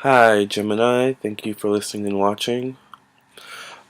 Hi, Gemini. Thank you for listening and watching.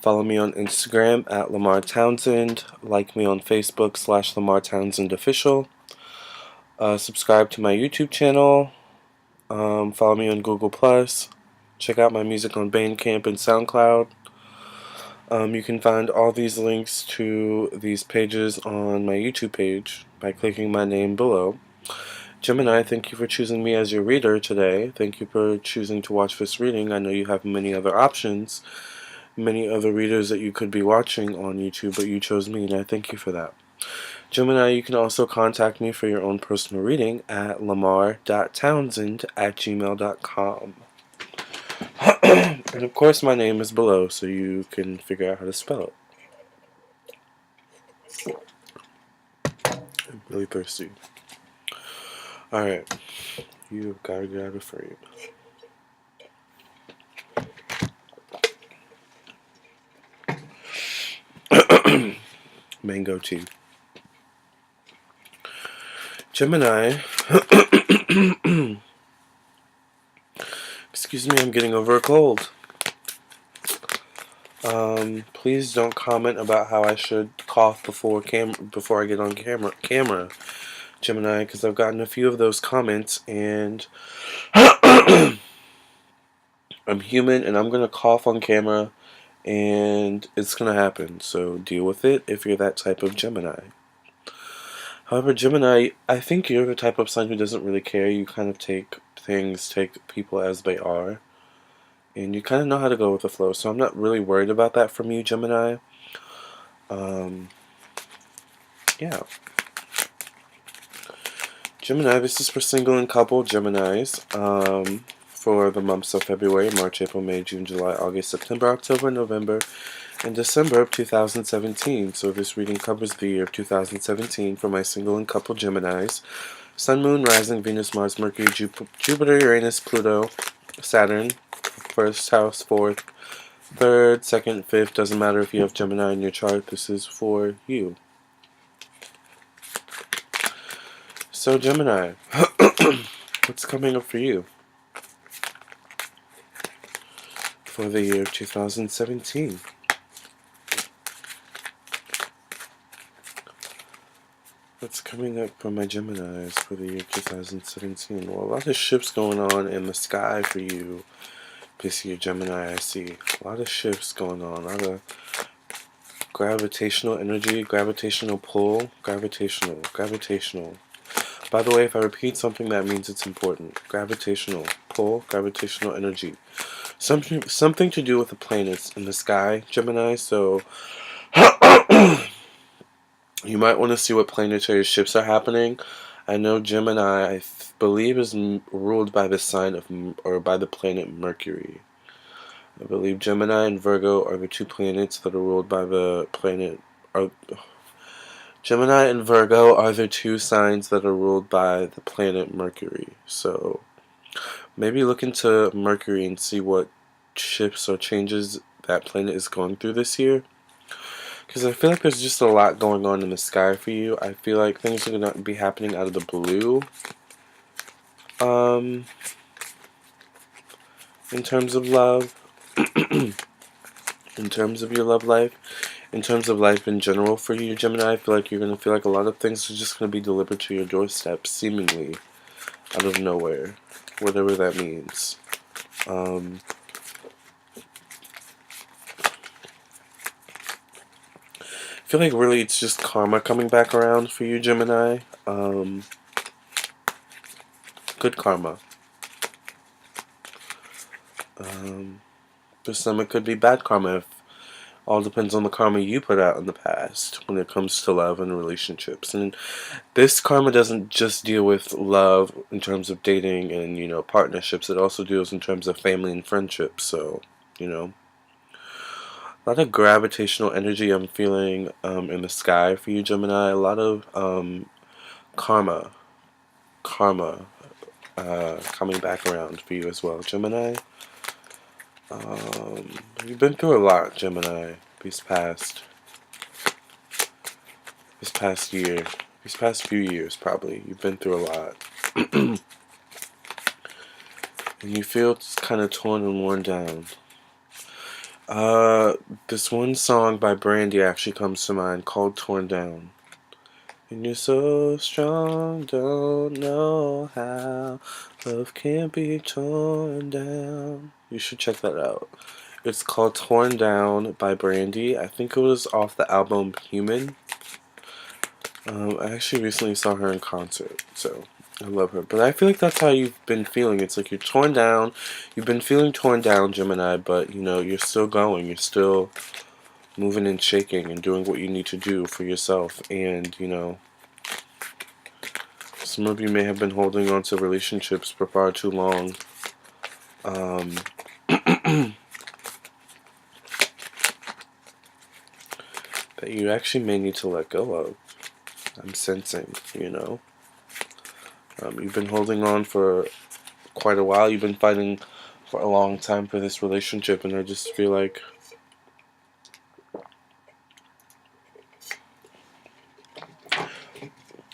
Follow me on Instagram at Lamar Townsend. Like me on Facebook / Lamar Townsend Official. Subscribe to my YouTube channel. Follow me on Google+. Check out my music on Bandcamp and SoundCloud. You can find all these links to these pages on my YouTube page by clicking my name below. Gemini, thank you for choosing me as your reader today. Thank you for choosing to watch this reading. I know you have many other options, many other readers that you could be watching on YouTube, but you chose me, and I thank you for that. Gemini, you can also contact me for your own personal reading at lamar.townsend@gmail.com. And of course, my name is below, so you can figure out how to spell it. I'm really thirsty. Alright, you've got to grab a frame. Mango tea. Gemini. Excuse me, I'm getting over a cold. Please don't comment about how I should cough before I get on camera, Gemini, because I've gotten a few of those comments, and I'm human, and I'm gonna cough on camera, and it's gonna happen. So deal with it if you're that type of Gemini. However, Gemini, I think you're the type of sign who doesn't really care. You kind of take people as they are, and you kind of know how to go with the flow. So I'm not really worried about that from you, Gemini. Yeah. Gemini, this is for single and couple Geminis. For the months of February, March, April, May, June, July, August, September, October, November, and December of 2017. So this reading covers the year of 2017 for my single and couple Geminis. Sun, Moon, Rising, Venus, Mars, Mercury, Jupiter, Uranus, Pluto, Saturn, first house, fourth, third, second, fifth. Doesn't matter if you have Gemini in your chart. This is for you. So Gemini, what's coming up for you for the year 2017? What's coming up for my Geminis for the year 2017? Well, a lot of shifts going on in the sky for you this year, Gemini. I see a lot of shifts going on, a lot of gravitational energy, gravitational pull, gravitational. By the way, if I repeat something, that means it's important. Gravitational pull, gravitational energy. Something to do with the planets in the sky, Gemini. So you might want to see what planetary shifts are happening. I know Gemini, I believe, is ruled by the sign of, or by the planet Mercury. I believe Gemini and Virgo are the two planets that are ruled by the planet. Gemini and Virgo are the two signs that are ruled by the planet Mercury. So maybe look into Mercury and see what shifts or changes that planet is going through this year. Because I feel like there's just a lot going on in the sky for you. I feel like things are going to be happening out of the blue. In terms of love. In terms of your love life. In terms of life in general for you, Gemini, I feel like you're going to feel like a lot of things are just going to be delivered to your doorstep, seemingly, out of nowhere. Whatever that means. I feel like really it's just karma coming back around for you, Gemini. Good karma. For some it could be bad karma. If all depends on the karma you put out in the past when it comes to love and relationships. And this karma doesn't just deal with love in terms of dating and, partnerships. It also deals in terms of family and friendships. So, a lot of gravitational energy I'm feeling in the sky for you, Gemini. A lot of karma coming back around for you as well, Gemini. You've been through a lot, Gemini, this past year, these past few years probably. You've been through a lot. and you feel kind of torn and worn down. This one song by Brandy actually comes to mind called Torn Down. And you're so strong, don't know how love can't be torn down. You should check that out. It's called Torn Down by Brandy. I think it was off the album Human. I actually recently saw her in concert, so I love her. But I feel like that's how you've been feeling. It's like you're torn down. You've been feeling torn down, Gemini, but you know, you're still going. You're still moving and shaking and doing what you need to do for yourself. And, you know, some of you may have been holding on to relationships for far too long. That you actually may need to let go of. I'm sensing, you know. You've been holding on for quite a while. You've been fighting for a long time for this relationship, and I just feel like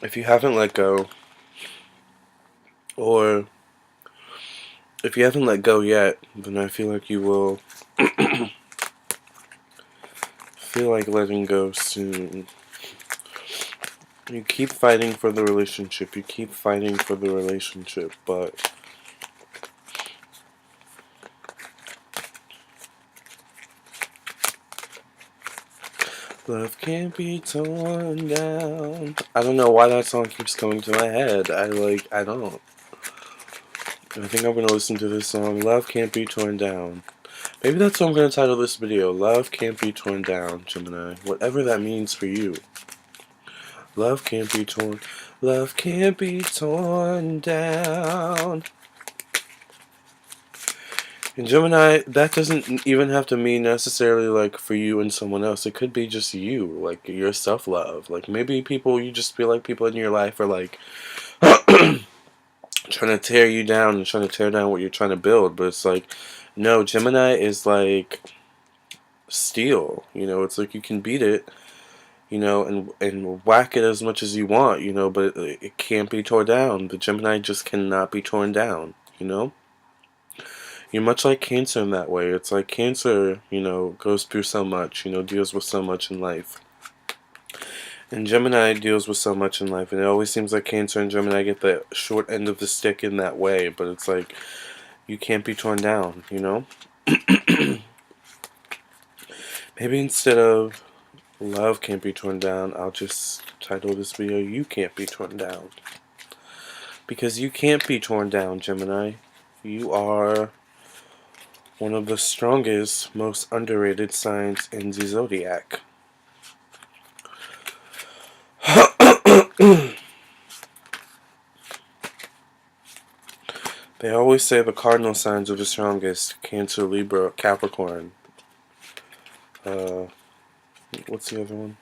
if you haven't let go, or if you haven't let go yet, then I feel like you will feel like letting go soon. You keep fighting for the relationship. You keep fighting for the relationship, but love can't be torn down. I don't know why that song keeps coming to my head. I don't. I think I'm gonna listen to this song. Love can't be torn down. Maybe that's what I'm gonna title this video. Love can't be torn down, Gemini. Whatever that means for you. Love can't be torn. Love can't be torn down. And Gemini, that doesn't even have to mean necessarily like for you and someone else. It could be just you, like your self-love. Like maybe people, you just feel like people in your life are like trying to tear you down and trying to tear down what you're trying to build. But it's like, no, Gemini is like steel. You know, it's like you can beat it, you know, and whack it as much as you want, you know, but it can't be torn down. The Gemini just cannot be torn down, you know. You're much like Cancer in that way. It's like Cancer, you know, goes through so much, you know, deals with so much in life. And Gemini deals with so much in life, and it always seems like Cancer and Gemini get the short end of the stick in that way, but it's like, you can't be torn down, you know? Maybe instead of love can't be torn down, I'll just title this video, You Can't Be Torn Down. Because you can't be torn down, Gemini. You are one of the strongest, most underrated signs in the zodiac. They always say the cardinal signs are the strongest. Cancer, Libra, Capricorn. What's the other one?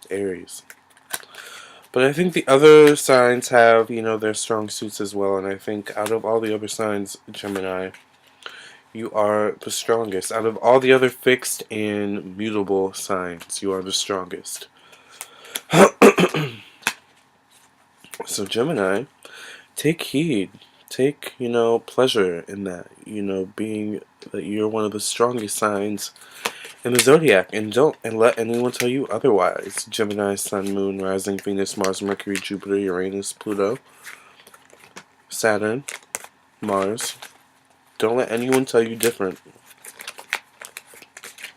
Aries. But I think the other signs have, you know, their strong suits as well. And I think out of all the other signs, Gemini, you are the strongest. Out of all the other fixed and mutable signs, you are the strongest. So Gemini, take heed. Take, you know, pleasure in that. You know, being that you're one of the strongest signs in the zodiac, and don't let anyone tell you otherwise. Gemini, Sun, Moon, Rising, Venus, Mars, Mercury, Jupiter, Uranus, Pluto, Saturn, Mars. Don't let anyone tell you different.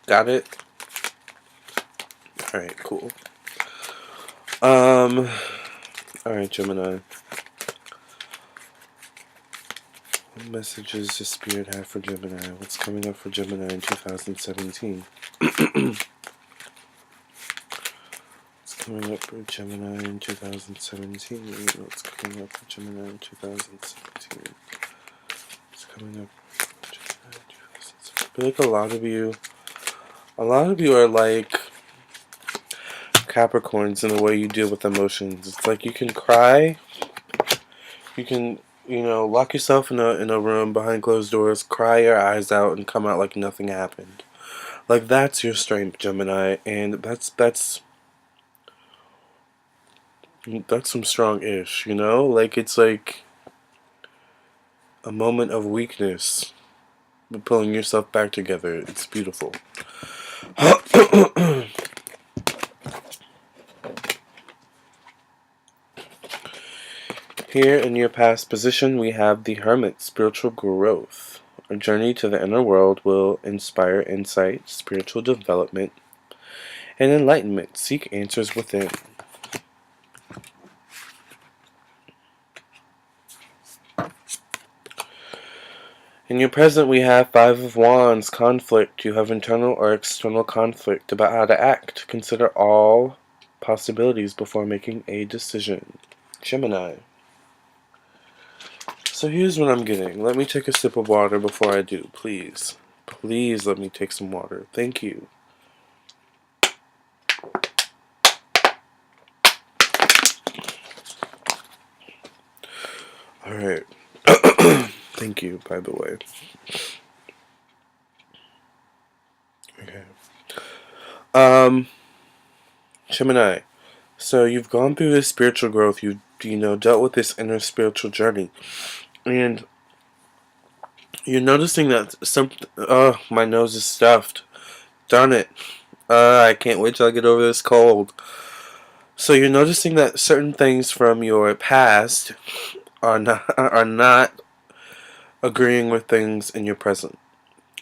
Got it? Alright, cool. Alright, Gemini. What messages does Spirit have for Gemini? What's coming up for Gemini in 2017? What's coming up for Gemini in 2017? What's coming up for Gemini in 2017? What's coming up for Gemini in 2017? I feel like a lot of you are like Capricorns in the way you deal with emotions. It's like you can cry, you can, you know, lock yourself in a room behind closed doors, cry your eyes out, and come out like nothing happened. Like that's your strength, Gemini, and that's some strong ish, you know? Like it's like a moment of weakness, but pulling yourself back together. It's beautiful. Here in your past position, we have the Hermit, spiritual growth. A journey to the inner world will inspire insight, spiritual development, and enlightenment. Seek answers within. In your present, we have Five of Wands, conflict. You have internal or external conflict about how to act. Consider all possibilities before making a decision. Gemini. So here's what I'm getting. Let me take a sip of water before I do, please. Please let me take some water. Thank you. Alright. Thank you, by the way. Okay. Gemini. So you've gone through this spiritual growth. You've, dealt with this inner spiritual journey. And you're noticing that my nose is stuffed. Darn it. I can't wait till I get over this cold. So you're noticing that certain things from your past are not agreeing with things in your present.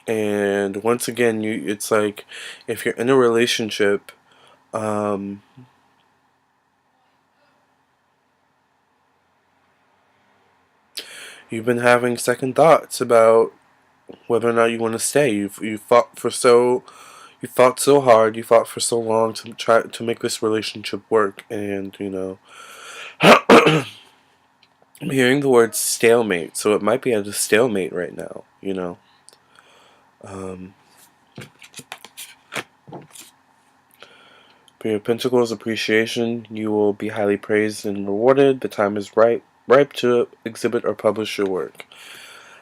And once again, it's like if you're in a relationship, you've been having second thoughts about whether or not you want to stay. You fought so hard, you fought for so long to try to make this relationship work, and I'm hearing the word stalemate, so it might be at a stalemate right now. For your Pentacles appreciation, you will be highly praised and rewarded. The time is ripe to exhibit or publish your work.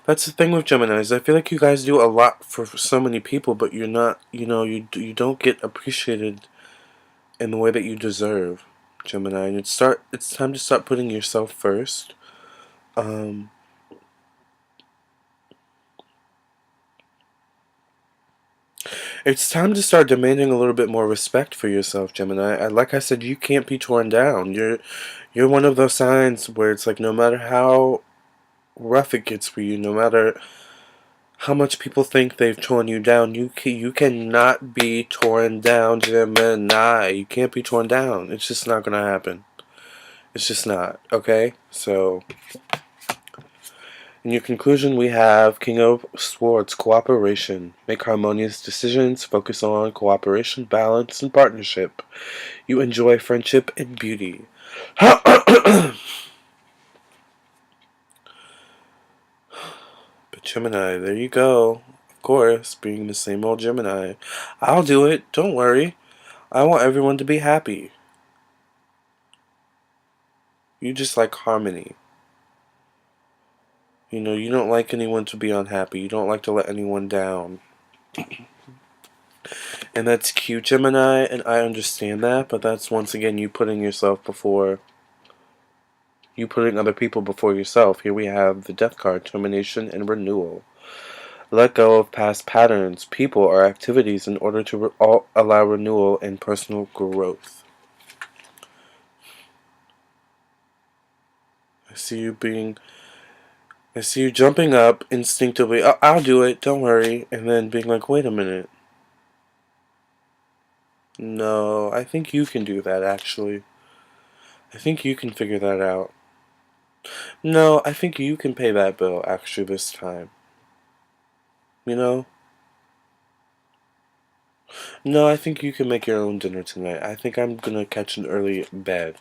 That's the thing with Geminis. I feel like you guys do a lot for so many people, but you're not, you don't get appreciated in the way that you deserve, Gemini. And it's time to start putting yourself first. It's time to start demanding a little bit more respect for yourself, Gemini. Like I said, you can't be torn down. You're one of those signs where it's like no matter how rough it gets for you, no matter how much people think they've torn you down, you cannot be torn down, Gemini. You can't be torn down. It's just not gonna happen. It's just not. Okay? So, in your conclusion, we have King of Swords, cooperation. Make harmonious decisions. Focus on cooperation, balance, and partnership. You enjoy friendship and beauty. But Gemini, there you go. Of course, being the same old Gemini. I'll do it. Don't worry. I want everyone to be happy. You just like harmony. You don't like anyone to be unhappy. You don't like to let anyone down. And that's cute, Gemini, and I understand that, but that's once again you putting other people before yourself. Here we have the Death card, termination and renewal. Let go of past patterns, people, or activities in order to allow renewal and personal growth. I see you jumping up instinctively. I'll do it, don't worry. And then being like, wait a minute. No, I think you can do that, actually. I think you can figure that out. No, I think you can pay that bill, actually, this time. No, I think you can make your own dinner tonight. I think I'm gonna catch an early bed.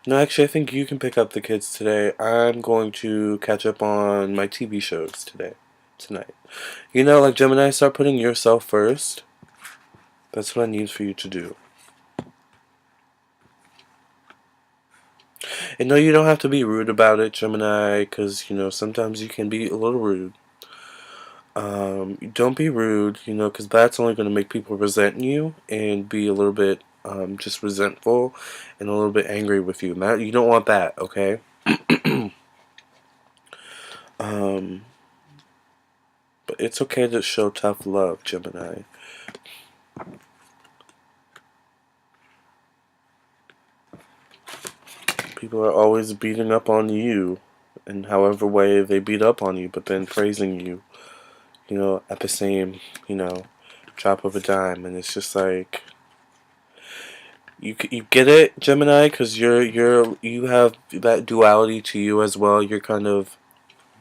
No, actually, I think you can pick up the kids today. I'm going to catch up on my TV shows tonight. Like Gemini, start putting yourself first. That's what I need for you to do. And no, you don't have to be rude about it, Gemini, because, sometimes you can be a little rude. Don't be rude, because that's only going to make people resent you and be a little bit just resentful and a little bit angry with you. You don't want that, okay? um, but it's okay to show tough love, Gemini. People are always beating up on you in however way they beat up on you, but then praising you, at the same, drop of a dime. And it's just like, you get it, Gemini, because you have that duality to you as well. You're kind of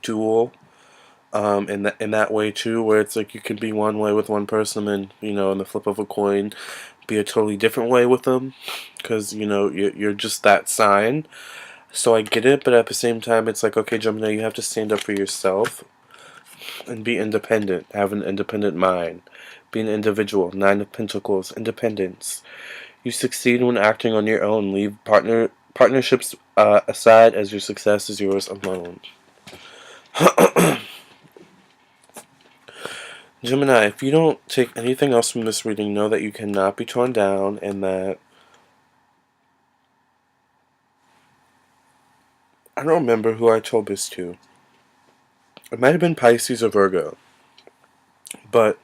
dual, in that way too, where it's like you can be one way with one person, and in the flip of a coin, be a totally different way with them, because you're just that sign. So I get it, but at the same time, it's like, okay, Gemini, you have to stand up for yourself and be independent. Have an independent mind. Be an individual. Nine of Pentacles. Independence. You succeed when acting on your own. Leave partnerships aside, as your success is yours alone. Gemini, if you don't take anything else from this reading, know that you cannot be torn down, and that I don't remember who I told this to. It might have been Pisces or Virgo. But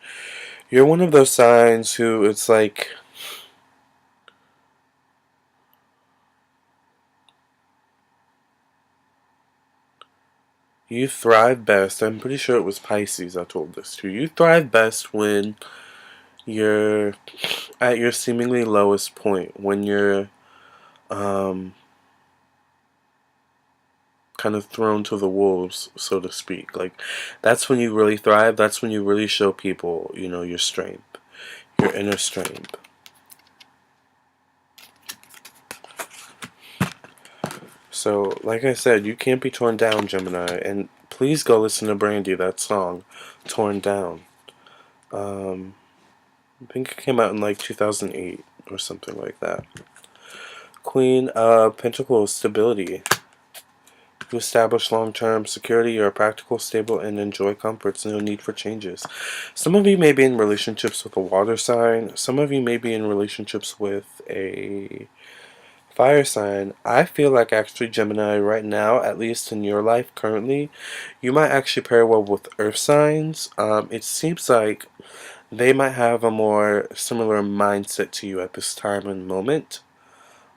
you're one of those signs who it's like, you thrive best. I'm pretty sure it was Pisces I told this to. You thrive best when you're at your seemingly lowest point. When you're kind of thrown to the wolves, so to speak. Like, that's when you really thrive. That's when you really show people, your strength. Your inner strength. So, like I said, you can't be torn down, Gemini. And please go listen to Brandy, that song, Torn Down. I think it came out in like 2008 or something like that. Queen of Pentacles, stability. You establish long-term security. You are practical, stable, and enjoy comforts. No need for changes. Some of you may be in relationships with a water sign. Some of you may be in relationships with a fire sign. I feel like actually, Gemini, right now, at least in your life currently, you might actually pair well with earth signs. It seems like they might have a more similar mindset to you at this time and moment.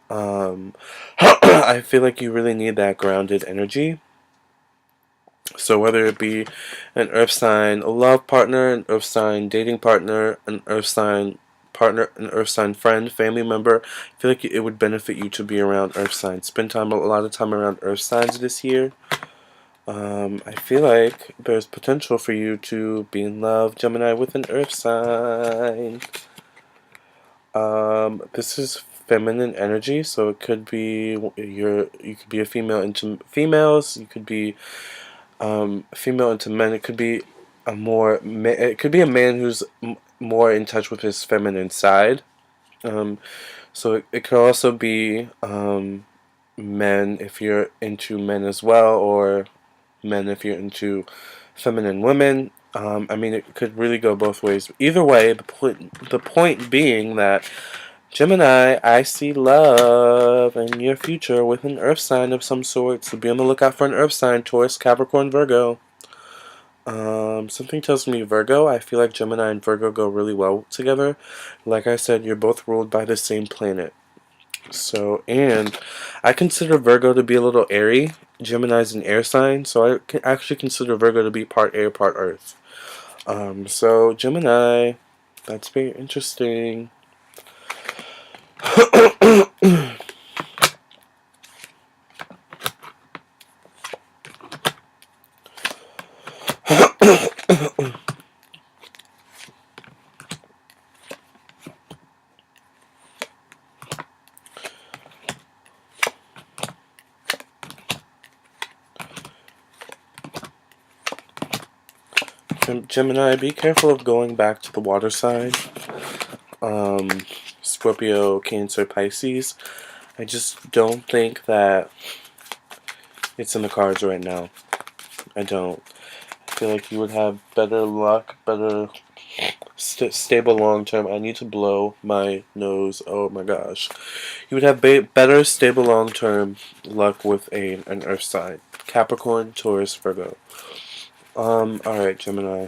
I feel like you really need that grounded energy. So whether it be an earth sign a love partner, an earth sign dating partner, an earth sign partner, an earth sign friend, family member, I feel like it would benefit you to be around earth signs. Spend a lot of time around earth signs this year. I feel like there's potential for you to be in love, Gemini, with an earth sign. This is feminine energy, so it could be you could be a female into females. You could be female into men. It could be it could be a man who's more in touch with his feminine side. So it could also be men if you're into men as well, or men if you're into feminine women. I mean, it could really go both ways. Either way, the point being that, Gemini, I see love in your future with an earth sign of some sort, so be on the lookout for an earth sign, Taurus, Capricorn, Virgo. Something tells me Virgo. I feel like Gemini and Virgo go really well together. Like I said, you're both ruled by the same planet. So, and I consider Virgo to be a little airy. Gemini's an air sign, so I can actually consider Virgo to be part air, part earth. So Gemini, that's very interesting. Gemini, be careful of going back to the water side. Scorpio, Cancer, Pisces. I just don't think that it's in the cards right now. I don't. I feel like you would have better luck, better stable long term. I need to blow my nose. Oh my gosh. You would have better stable long term luck with an earth sign. Capricorn, Taurus, Virgo. Alright, Gemini.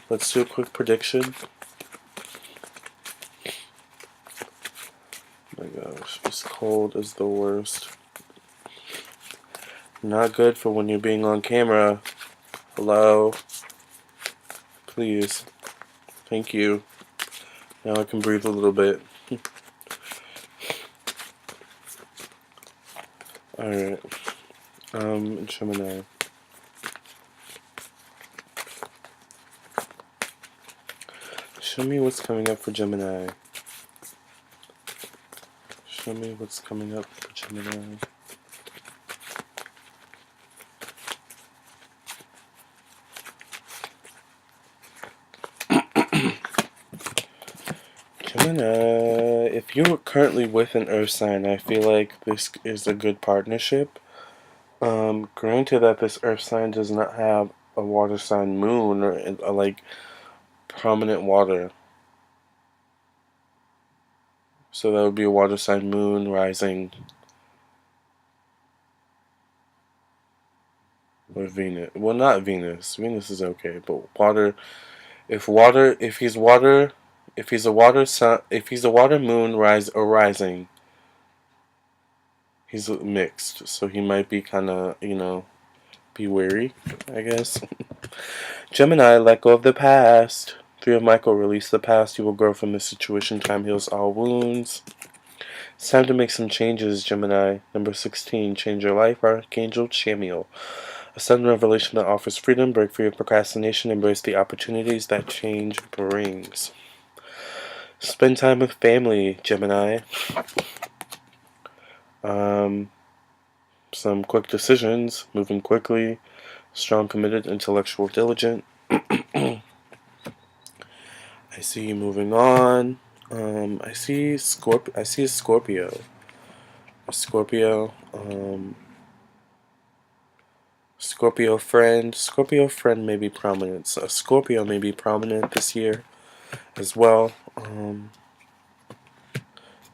Let's do a quick prediction. Oh my gosh, this cold is the worst. Not good for when you're being on camera. Hello? Please. Thank you. Now I can breathe a little bit. Alright. Gemini. Show me what's coming up for Gemini. Show me what's coming up for Gemini. Gemini, if you're currently with an earth sign, I feel like this is a good partnership. Granted that this earth sign does not have a water sign moon or like prominent water. So that would be a water sign moon rising or Venus. Well, not Venus. Venus is okay, but water. If he's a water moon rising, he's mixed. So he might be kind of, be wary, I guess. Gemini, let go of the past. 3 of Michael, release the past. You will grow from this situation. Time heals all wounds. It's time to make some changes, Gemini. Number 16, change your life. Archangel Chamiel. A sudden revelation that offers freedom. Break free of procrastination. Embrace the opportunities that change brings. Spend time with family, Gemini. Some quick decisions. Moving quickly. Strong, committed, intellectual, diligent. I see you moving on. I see a Scorpio. A Scorpio. Scorpio friend. Scorpio friend may be prominent. So a Scorpio may be prominent this year as well.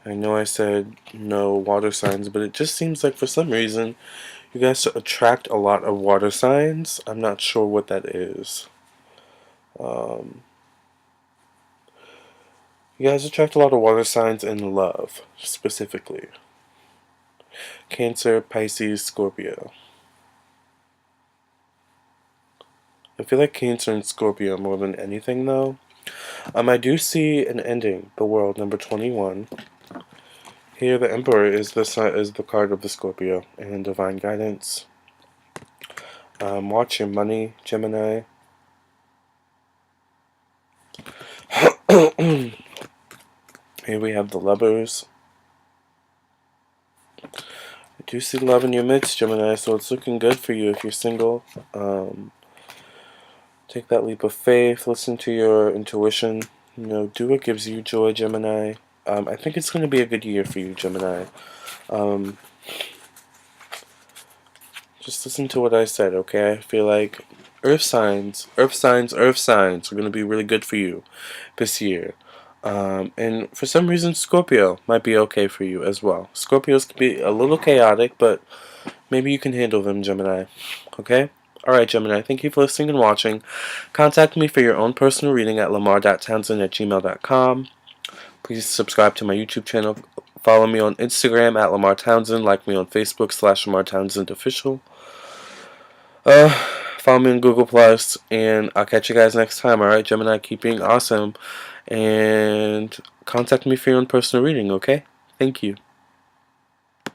I know I said no water signs, but it just seems like for some reason you guys attract a lot of water signs. I'm not sure what that is. You guys attract a lot of water signs in love, specifically. Cancer, Pisces, Scorpio. I feel like Cancer and Scorpio more than anything, though. I do see an ending. The World, number 21. Here, the Emperor is the card of the Scorpio, and divine guidance. Watch your money, Gemini. Here we have the Lovers. I do see love in your midst, Gemini, so it's looking good for you if you're single. Take that leap of faith. Listen to your intuition. Do what gives you joy, Gemini. I think it's going to be a good year for you, Gemini. Just listen to what I said, okay? I feel like earth signs are going to be really good for you this year. And for some reason, Scorpio might be okay for you as well. Scorpios can be a little chaotic, but maybe you can handle them, Gemini. Okay? Alright, Gemini, thank you for listening and watching. Contact me for your own personal reading at lamar.townsend@gmail.com. Please subscribe to my YouTube channel. Follow me on Instagram at Lamar Townsend. Like me on Facebook /Lamar Townsend Official. Follow me on Google+, and I'll catch you guys next time. Alright, Gemini, keep being awesome. And contact me for your own personal reading, okay? Thank you.